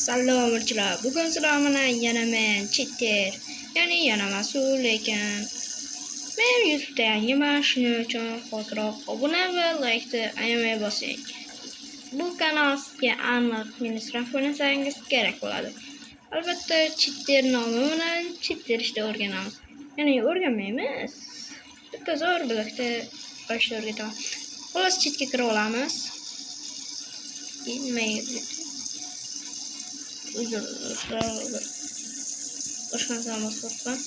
Salomlar, bugun sizlar bilan yana men cheater, ya'ni yana mas'ul lekin men YouTube'da yangiman, shuning uchun hoziroq obuna va like'ni ayamay bosing. Bu kanalga aniq meni sraf o'ynasangiz kerak bo'ladi. Albatta cheater nomi bilan cheater ishda o'rganamiz. Ya'ni o'rganmaymiz. Bitta zo'r blokda boshda o'rgataman. Xullas cheatga kira olamiz. Boshqasidan bosibman.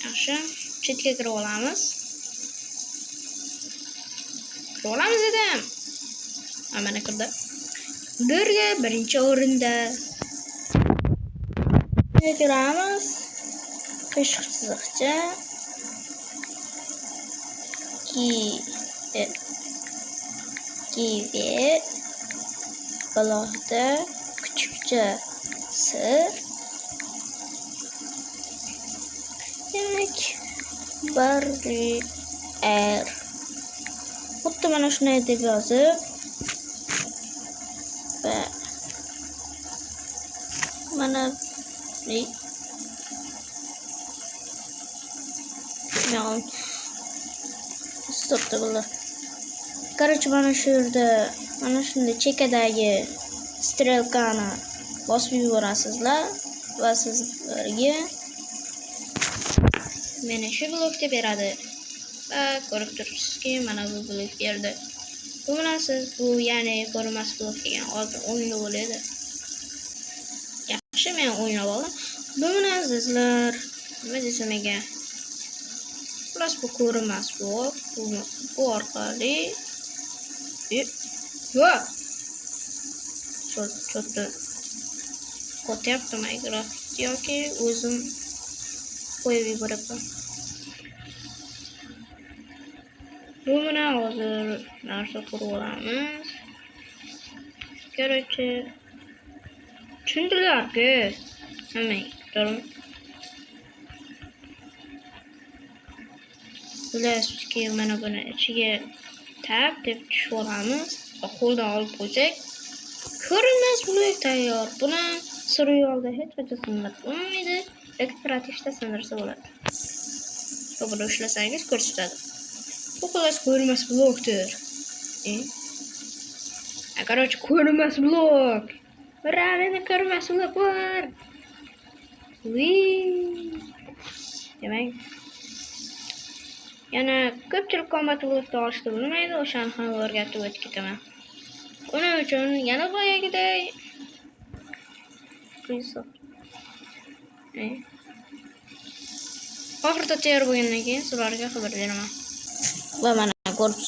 Yaxshi, chetga kirib olamiz. Dedim. Mana kirdi. Birga birinchi o'rinda. Kiramiz. Qiyshiq chiziqcha. Kivi. Alohida kuchukcha sir. Demak, barrier. Xuddi mana shunday deb yozib va mana stopda bular. Короче, mana shu yerda mana shunday chekadagi strelkani bosib yuborasizlar va sizlarga mana shu blokda beradi. Va ko'rib turibsizki, mana bu blok berdi. Bu bilasiz, bu ya'ni ko'rinmas blok degan hozir o'yinga bo'ladi. Yaxshi, men o'ynab oldim. Bu bilan sizlar nima desam ekan? Plus bu ko'rinmas blok, bu orqali Cho'tda qo'tyaptimi Minecraft yoki o'zim qo'yib yuboraman. Bu bilan hozir narsa qurib olamiz. Короче, tushundilar-ku. Bilasizki, mana buni ichiga tab deb tushib olamiz. Qo'ldan olib qo'ysak, ko'rinmas blok tayyor. Buni survivalda hech qachon sindirib bo'lmaydi, eksplorativda sindirsa bo'ladi. Buni ushlasangiz ko'rsatadi. Bu xullas ko'rinmas blokdir. Короче, ko'rinmas blok. Realmente ko'rinmas blok bor. Demak, yana ko'pchilik kombat blokda olishni bilmaydi, o'shani ham o'rgatib o'tib ketaman. Uning uchun yana boyagiday oxirida tayyor bo'lgandan keyin sizlarga xabar beraman. Va mana ko'rib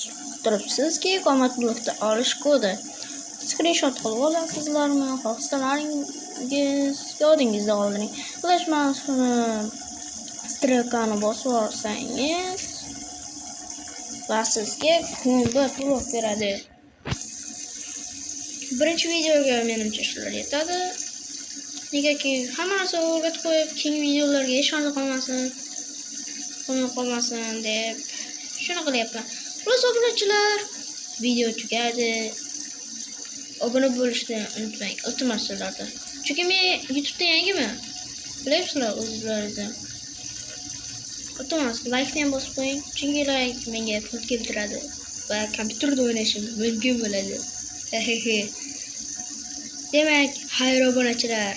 turibsizki, kombat blokda olish kodi. Screenshot qilib olasizlarmi? Xohlasalaringiz yodingizda qoldiring. Flash mouse strelkani bosib olsangiz va sizga kombat blok beradi. Birinchi videoga menimcha shular yetadi. Negaki hammasi o'rgatib qo'yib, keyingi videolarga hech qanday qolmasin deb shuni qilyapman. Plus obunachilar, video tugadi. Obuna bo'lishni unutmang, iltimos sizlardan. Chunki men YouTube'da yangiman. Bilasizlar o'zlaringizni. Iltimos, like-ni ham bosib qo'ying. Chunki like menga pul keltiradi va kompyuterda o'ynashim mumkin bo'ladi. Demak, xayr obunachilar.